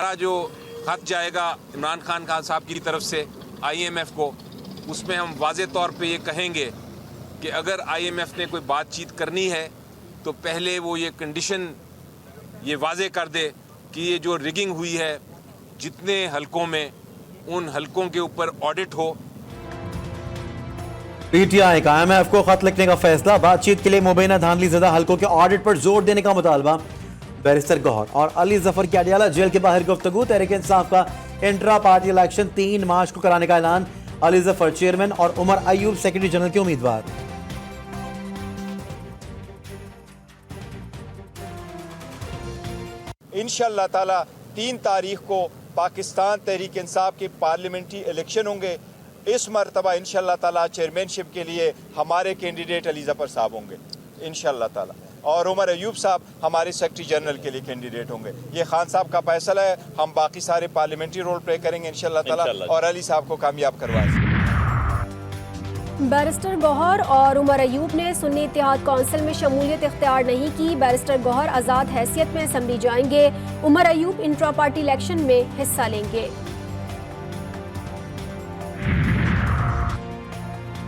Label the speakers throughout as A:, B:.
A: हमारा जो खत जाएगा इमरान खान साहब की तरफ से IMF को, उसमें हम वाज़े तौर पे ये कहेंगे कि अगर IMF ने कोई बातचीत करनी है तो पहले वो ये कंडीशन ये वाज़े कर दे कि ये जो रिगिंग हुई है जितने हलकों में, उन हलकों के ऊपर ऑडिट हो।
B: PTI का IMF को खत लिखने का फैसला, बातचीत के लिए मुबैना धांधली ज़दा हलकों के ऑडिट पर जोर देने का मुतालबा। बैरिस्टर गौहर और अली जफर की अडियाला जेल के बाहर गुफ्तगू। तहरीक इंसाफ का इंट्रा पार्टी इलेक्शन 3 मार्च को कराने का ऐलान। अली जफर चेयरमैन और उमर अयूब सेक्रेटरी जनरल के उम्मीदवार।
C: इंशाअल्लाह ताला 3 तारीख को पाकिस्तान तहरीक इंसाफ के पार्लियामेंट्री इलेक्शन होंगे। इस मरतबा इंशाअल्लाह ताला चेयरमैनशिप के लिए हमारे कैंडिडेट अली जफर साहब होंगे इंशाअल्लाह ताला, और उमर अयूब साहब हमारे सेक्रेटरी जनरल के लिए कैंडिडेट होंगे। ये खान साहब का फैसला है, हम बाकी सारे पार्लियामेंट्री रोल प्ले करेंगे इंशाअल्लाह ताला और अली साहब को कामयाब करवाएंगे।
D: बैरिस्टर गौहर और उमर अयूब ने सुन्नी इत्तेहाद कौंसिल में शमूलियत इख्तियार नहीं की। बैरिस्टर गौहर आज़ाद हैसियत में असम्बली जाएंगे। Omar Ayub intra party election में हिस्सा लेंगे।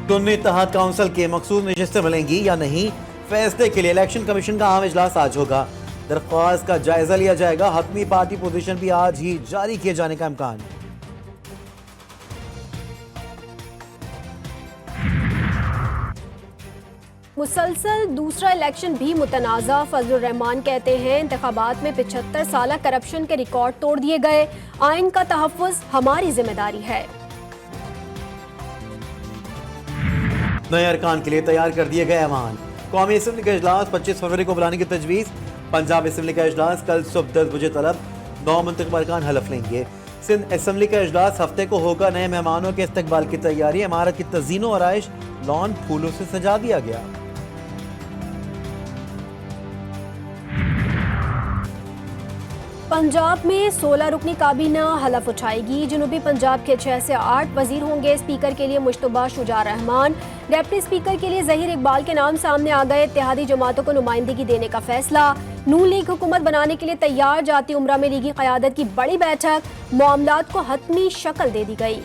B: सुन्नी इत्तेहाद काउंसिल के मखसूस नशिस्तें मिलेंगी या नहीं, फैसले के लिए इलेक्शन कमीशन का आम इजलास आज होगा। दरख्वास्त का जायजा लिया जाएगा। हतमी पार्टी पोजीशन भी आज ही जारी किए जाने का इम्कान।
D: मुसलसल दूसरा इलेक्शन भी मुतनाज़ा। फजलुर रहमान कहते हैं इंतखाबात में 75 साल करप्शन के रिकॉर्ड तोड़ दिए गए। आइन का तहफ़्फ़ुज़ हमारी जिम्मेदारी है।
B: नए अरकान के लिए तैयार कर दिए गए ऐवान। कौमी असम्बली का इजलास 25 फरवरी को बुलाने की तजवीज़। पंजाब असम्बली का इजलास कल सुबह 10 बजे तलब। 9 मुंतखब अरकान हलफ लेंगे। सिंध असम्बली का इजलास हफ्ते को होगा। नए मेहमानों के इस्तकबाल की तैयारी। इमारत की तज़ीनो आराइश लॉन फूलों से सजा दिया गया।
D: पंजाब में 16 रुकनी काबीना हलफ उठाएगी। जनूबी पंजाब के 6 से 8 वजीर होंगे। स्पीकर के लिए मुश्तबा शुजा रहमान, डिप्टी स्पीकर के लिए ज़हीर इकबाल के नाम सामने आ गए। इत्तेहादी जमातों को नुमाइंदगी देने का फैसला। नून लीग हुकूमत बनाने के लिए तैयार। जाती उमरा में लीगी क़यादत की बड़ी बैठक। मामलात को हतमी शक्ल दे दी गई।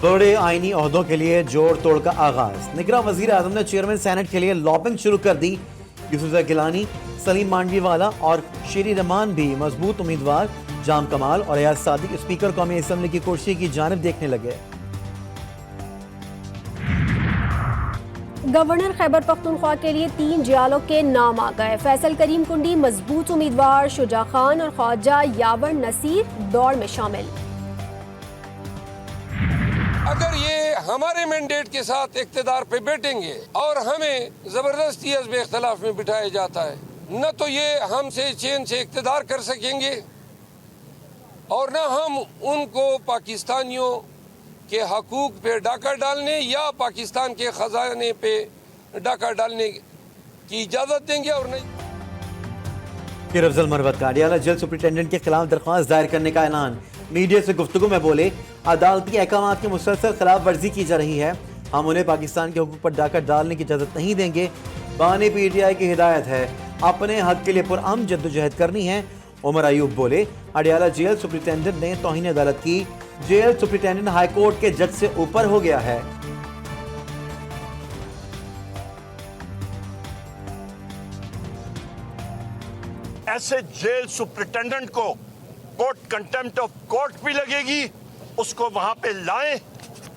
B: बड़े आईनी ओहदों के लिए जोड़ तोड़ का आगाज। निगरान वजीर आजम ने चेयरमैन सेनेट के लिए लॉबिंग शुरू कर दी। यूसुफ गिलानी, सलीम मांडवीवाला और शेरी रहमान भी मजबूत उम्मीदवार। जाम कमाल और अयाज सादिक स्पीकर कौमी असम्बली की कुर्सी की जानिब देखने लगे।
D: गवर्नर खैबर पख्तूनख्वा के लिए 3 जियालों के नाम आ गए। फैसल करीम कुंडी मजबूत उम्मीदवार। शुजा खान और ख्वाजा यावर नसीर दौड़ में शामिल।
E: अगर ये हमारे मैंडेट के साथ इख्तिदार पे बैठेंगे और हमें जबरदस्ती हज़्ब इख्तिलाफ में बिठाया जाता है, न तो ये हमसे चैन से इख्तिदार कर सकेंगे और न हम उनको पाकिस्तानियों के हकूक पे डाका डालने या पाकिस्तान के खजाने पे डाका डालने की इजाज़त देंगे। और नहीं
B: फिर अफजल मरवत का अडियाला जेल सुप्रिंटेंडेंट के खिलाफ दरख्वास्त दायर करने का ऐलान। मीडिया से गुफ्तगू में बोले, अदालती अहकाम की मुसलसल खिलाफ वर्जी की जा रही है। हम उन्हें पाकिस्तान के हुकूक पर डाका डालने की इजाज़त नहीं देंगे। बानी PTI की हिदायत है, अपने हक के लिए पुरअमन जद्दोजहद करनी है। उमर अयूब बोले, अडियाला जेल सुप्रिंटेंडेंट ने तौहीन अदालत की। जेल सुप्रिंटेंडेंट हाई कोर्ट के जज से ऊपर हो गया है।
F: ऐसे जेल सुप्रिंटेंडेंट को कोर्ट कंटेम्प्ट ऑफ कोर्ट भी लगेगी। उसको वहां पे लाएं,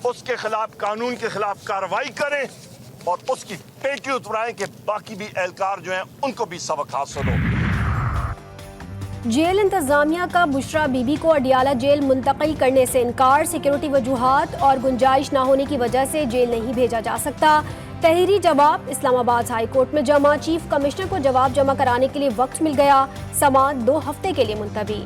F: उसके खिलाफ कानून के खिलाफ कार्रवाई करें और उसकी पेटी उतराएं कि बाकी भी एहलकार जो हैं उनको भी सबक हासिल हो।
D: जेल इंतजामिया का बुशरा बीबी को अडियाला जेल मुंतकिल करने से इनकार। सिक्योरिटी वजूहात और गुंजाइश न होने की वजह से जेल नहीं भेजा जा सकता। तहरीरी जवाब इस्लामाबाद हाई कोर्ट में जमा। चीफ कमिश्नर को जवाब जमा कराने के लिए वक्त मिल गया। समाअत 2 हफ्ते के लिए मुलतवी।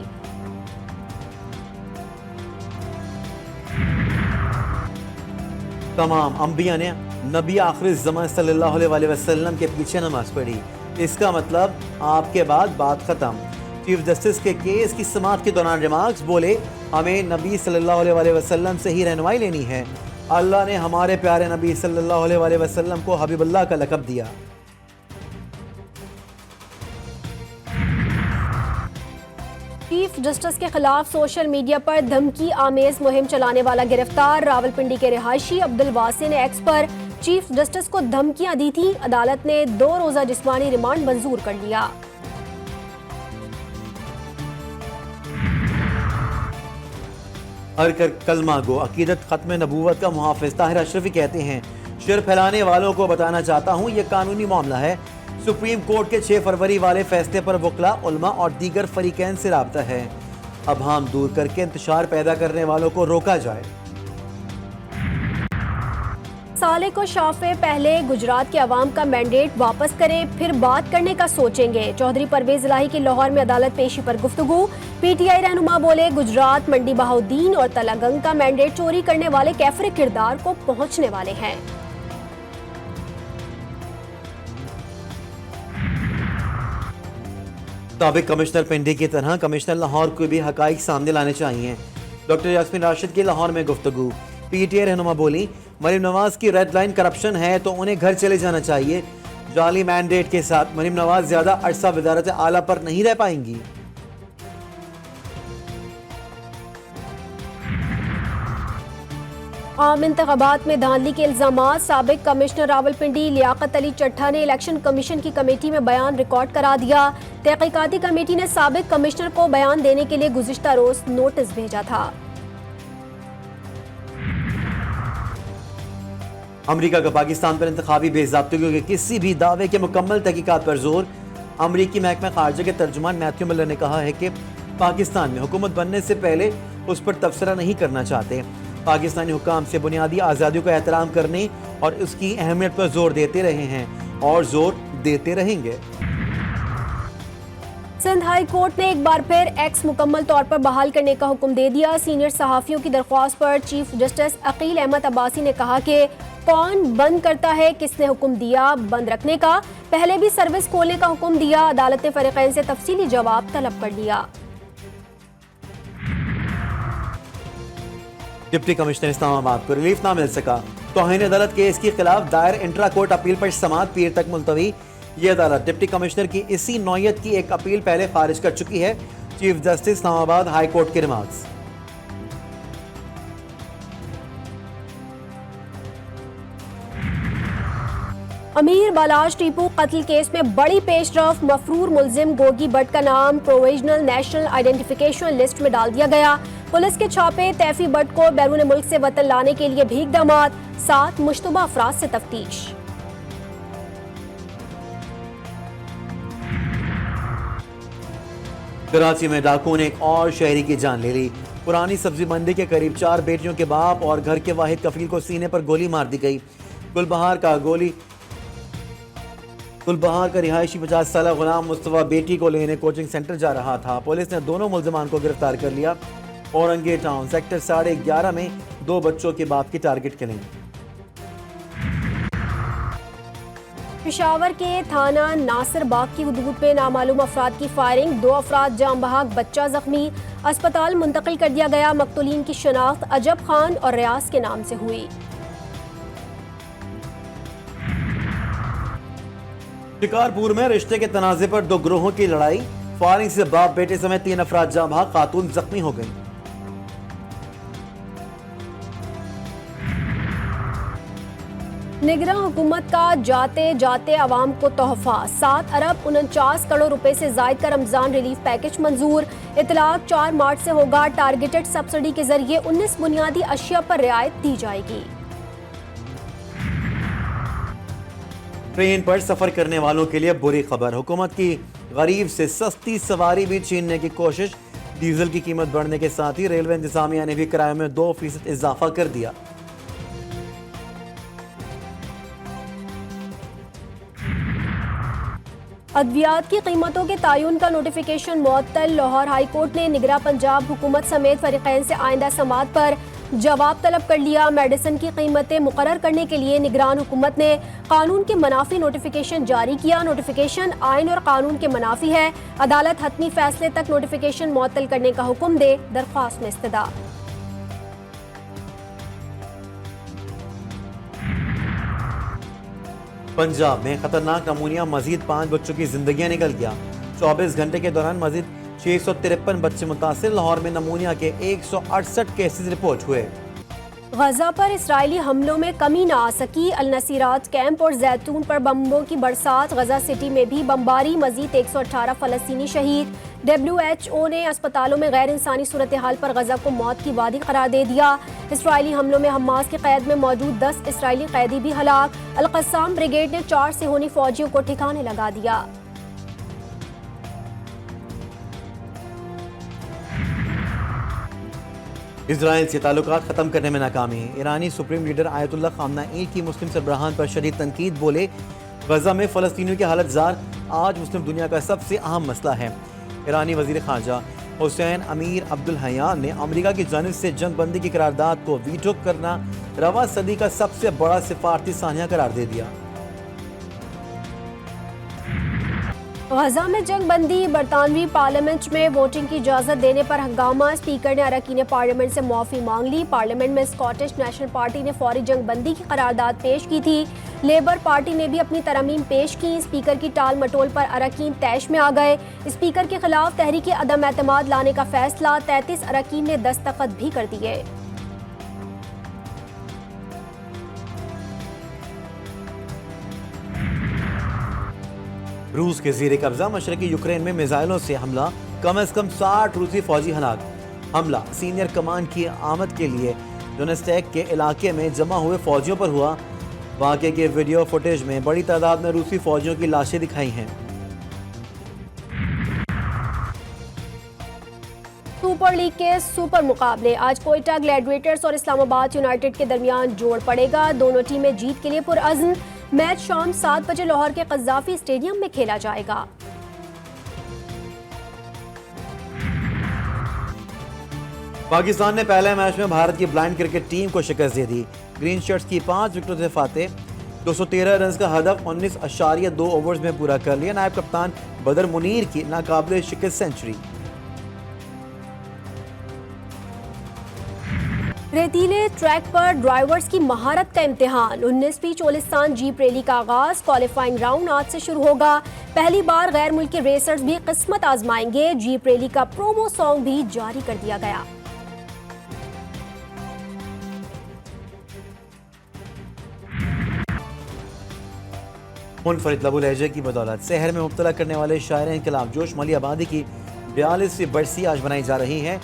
B: तमाम अंबिया ने नबी आखिर ज़मान सल्लल्लाहु अलैहि वसल्लम के पीछे नमाज पढ़ी। इसका मतलब आपके बाद बात खत्म। चीफ जस्टिस के केस की समाअत के दौरान रिमार्क्स बोले, हमें नबी सल्लल्लाहु अलैहि वसल्लम से ही रहनुमाई लेनी है। अल्लाह ने हमारे प्यारे नबी सल्लल्लाहु अलैहि वसल्लम को हबीबुल्लाह का लक़ब दिया।
D: चीफ जस्टिस के खिलाफ सोशल मीडिया पर धमकी आमेज मुहिम चलाने वाला गिरफ्तार। रावलपिंडी के रिहायशी अब्दुल वासी ने एक्स पर चीफ जस्टिस को धमकियां दी थी। अदालत ने 2 रोजा जिस्मानी रिमांड मंजूर कर लिया।
B: हर कर कलमा गो अकीदत खत्म नबूवत का मुहाफिज ताहिर अशरफी कहते हैं, शर फैलाने वालों को बताना चाहता हूँ ये कानूनी मामला है। सुप्रीम कोर्ट के 6 फरवरी वाले फैसले पर वकला, उलमा और दीगर फरीकैन से राब्ता है। अब हम दूर करके इंतशार पैदा करने वालों को रोका जाए।
D: साले को शाफे पहले गुजरात के अवाम का मैंडेट वापस करें, फिर बात करने का सोचेंगे। चौधरी परवेज इलाही की लाहौर में अदालत पेशी पर गुफ्तगू। पीटीआई रहनुमा बोले, गुजरात मंडी बहाउद्दीन और तलागंग का मैंडेट चोरी करने वाले कैफर किरदार को पहुंचने वाले हैं।
B: साबिक कमिश्नर पिंडी की तरह कमिश्नर लाहौर को भी हकाइक सामने लाने चाहिए। डॉक्टर यास्मीन राशिद की लाहौर में गुफ्तगू। पीटीआई रहनुमा बोली, मरीम नवाज की रेड लाइन करप्शन है तो उन्हें घर चले जाना चाहिए। जाली मैंडेट के साथ मरीम नवाज ज्यादा अरसा वजारत आला पर नहीं रह पाएंगी।
D: आम इंतखाबात में धांधली के इल्जामात। साबिक कमिश्नर रावलपिंडी लियाकत अली चट्ठा ने इलेक्शन कमीशन की कमेटी में बयान रिकॉर्ड करा दिया। तहकीकाती कमेटी ने साबिक कमिश्नर को बयान देने के लिए गुज़िश्ता रोज नोटिस भेजा था।
B: अमरीका का पाकिस्तान पर इंतखाबी बेज़ाब्तगी के किसी भी दावे के मुकम्मल तहकीकात पर जोर। अमरीकी महकमा खारजा के तर्जुमान मैथ्यू मिलर ने कहा है कि पाकिस्तान में हुकूमत बनने से पहले उस पर तबसरा नहीं करना चाहते। पाकिस्तानी हुकाम से बुनियादी आज़ादियों का एहतराम करने और उसकी अहमियत पर जोर देते रहे हैं और जोर देते रहेंगे।
D: सिंध हाई कोर्ट ने एक बार फिर एक्स मुकम्मल तौर पर बहाल करने का हुक्म दे दिया। सीनियर सहाफ़ियों की दरख्वास्त पर चीफ जस्टिस अकील अहमद अब्बासी ने कहा कि कौन बंद करता है, किसने हुक्म दिया बंद रखने का, पहले भी सर्विस खोलने का हुक्म दिया। अदालत ने फरीकैन से तफसीली जवाब तलब कर लिया।
B: डिप्टी कमिश्नर इस्लामाबाद को रिलीफ ना मिल सका। तौहीन अदालत केस के खिलाफ दायर इंट्रा कोर्ट अपील पर समाअत पीर तक मुलतवी। ये अदालत डिप्टी कमिश्नर की इसी नौयत की एक अपील पहले खारिज कर चुकी है। Chief justice Islamabad high court के रिमार्क्स।
D: अमीर बालाज टीपू कत्ल केस में बड़ी पेशरफ। मफरूर मुलजिम गोगी भट्ट का नाम प्रोविजनल नेशनल आइडेंटिफिकेशन लिस्ट में डाल दिया गया। पुलिस के छापे तैफी भट्ट को बैरून मुल्क से वतन लाने के लिए भीख दामाद। 7 मुश्तबा अफराद से तफ्तीश।
B: कराची में डाकुओं ने एक और शहरी की जान ले ली। पुरानी सब्जी मंडी के करीब 4 बेटियों के बाप और घर के वाहिद कफील को सीने पर गोली मार दी गई। गुलबहार का रिहायशी 50 साल गुलाम मुस्तफा बेटी को लेने कोचिंग सेंटर जा रहा था। पुलिस ने दोनों मुल्जिमान को गिरफ्तार कर लिया। औरंगे टाउन सेक्टर 11:30 में 2 बच्चों के बाप की टारगेट किलिंग।
D: पेशावर के थाना नासिर बाग की हदूद पे नामालूम अफराद की फायरिंग। 2 अफराद जाम बहाक, बच्चा जख्मी। अस्पताल मुंतकिल कर दिया गया। मकतूलीन की शनाख्त अजब खान और रियाज के नाम से हुई।
B: शिकारपुर में रिश्ते के तनाज़े पर 2 ग्रोहों की लड़ाई। फायरिंग से बाप बेटे समेत 3 अफराद जाम बहाक, खातून जख्मी हो गई।
D: निगरान हुकूमत का जाते जाते अवाम को तोहफा। 7 अरब 49 करोड़ रुपए से जायद का रमजान रिलीफ पैकेज मंजूर। इतलाक 4 मार्च से होगा। टारगेटेड सब्सिडी के जरिए 19 बुनियादी अशिया पर रियायत दी जाएगी।
B: ट्रेन पर सफर करने वालों के लिए बुरी खबर। हुकूमत की गरीब से सस्ती सवारी भी छीनने की कोशिश। डीजल की कीमत बढ़ने के साथ ही रेलवे इंतजामिया ने भी किराए में 2% इजाफा कर दिया।
D: अद्वियात की कीमतों के तायुन का नोटिफिकेशन मुअत्तल। लाहौर हाई कोर्ट ने निगरां पंजाब हुकूमत समेत फरीकैन से आइंदा समाअत पर जवाब तलब कर लिया। मेडिसिन की कीमतें मुकर्रर करने के लिए निगरान हुकूमत ने कानून के मनाफी नोटिफिकेशन जारी किया। नोटिफिकेशन आइन और कानून के मनाफी है। अदालत हतमी फैसले तक नोटिफिकेशन मुअत्तल करने का हुक्म दे। दरख्वास्त में इस्तदा। पंजाब में खतरनाक नमूनिया मजीद 5 बच्चों की जिंदगियां निकल गया। 24 घंटे के दौरान मजीद
B: 653 बच्चे मुतासिर। लाहौर में नमूनिया के 168 केसेस रिपोर्ट हुए।
D: गजा पर इसराइली हमलों में कमी न आ सकी। अल नसीरात कैंप और जैतून पर बम्बों की बरसात। गजा सिटी में भी बमबारी। मजीद 118 फलस्तीनी शहीद। WHO ने अस्पतालों में गैर इंसानी सूरत हाल पर गजा को मौत की वादी करार दे दिया। इसराइली हमलों में हमास की कैद में मौजूद 10 इसराइली कैदी भी हलाक। अल कस्साम ब्रिगेड ने 4 सेहूनी फौजियों को ठिकाने लगा दिया।
B: इजराइल से ताल्लुकात ख़त्म करने में नाकामी। ईरानी सुप्रीम लीडर आयतुल्लाह खामनेई की मुस्लिम सरबराहान पर शदीद तनकीद। बोले, गजा में फ़लस्तीनियों की हालत ज़ार आज मुस्लिम दुनिया का सबसे अहम मसला है। ईरानी वज़ीर ख़ारजा हुसैन अमीर अब्दुल हयान ने अमेरिका की जानिब से जंग बंदी की करारदाद को वीटो करना रवा सदी का सबसे बड़ा सिफारती सानिया करार दे दिया।
D: गजा में जंग बंदी। बरतानवी पार्लियामेंट में वोटिंग की इजाज़त देने पर हंगामा। स्पीकर ने अरकान पार्लियामेंट से माफ़ी मांग ली। पार्लियामेंट में स्कॉटिश नेशनल पार्टी ने फौरी जंग बंदी की करारदाद पेश की थी। लेबर पार्टी ने भी अपनी तरमीम पेश की। स्पीकर की टाल मटोल पर अरकान तैश में आ गए। स्पीकर के खिलाफ तहरीक अदम एतमाद लाने का फैसला। 33 अरकान ने दस्तखत भी कर दिए।
B: रूस के ज़ेरे कब्जा मशरकी यूक्रेन में मिसाइलों से हमला। कम से कम 60 रूसी फौजी हलाक। हमला सीनियर कमान की आमद के लिए डोनेस्टेक के इलाके में जमा हुए फौजियों पर हुआ। वाक़े के वीडियो फुटेज में बड़ी तादाद में रूसी फौजियों की लाशें दिखाई हैं।
D: सुपर लीग के सुपर मुकाबले। आज कोयटा ग्लैडिएटर्स और इस्लामाबाद यूनाइटेड के दरमियान जोड़ पड़ेगा। दोनों टीमें जीत के लिए पुरअज़्म। मैच शाम 7 बजे लाहौर के कज़्ज़ाफ़ी स्टेडियम में खेला जाएगा।
B: पाकिस्तान ने पहले मैच में भारत की ब्लाइंड क्रिकेट टीम को शिकस्त दे दी। ग्रीन शर्ट्स की 5 विकेटों से फातेह। 213 रन का हदफ 19.2 ओवर्स में पूरा कर लिया। नायब कप्तान बदर मुनीर की नाकाबिले शिकस्त सेंचुरी।
D: रेतीले ट्रैक पर ड्राइवर्स की महारत का इम्तिहान। 19वीं चोलिस्तान जीप रैली का आगाज। क्वालिफाइंग राउंड आज से शुरू होगा। पहली बार गैर मुल्की रेसर्स भी किस्मत आजमाएंगे। जीप रैली का प्रोमो सॉन्ग भी जारी कर दिया गया।
B: मुनफरिद लबो लहजे की बदौलत शहर में मुब्तला करने वाले शायर इनकलाब जोश मली आबादी की 42वीं बरसी आज मनाई जा रही है।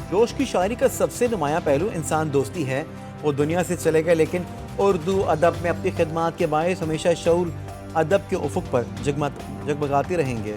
B: जोश की शायरी का सबसे नुमाया पहलू इंसान दोस्ती है। वो दुनिया से चले गए लेकिन उर्दू अदब में अपनी खिदमात के बायस हमेशा शऊर अदब के उफुक पर जगमगाते रहेंगे।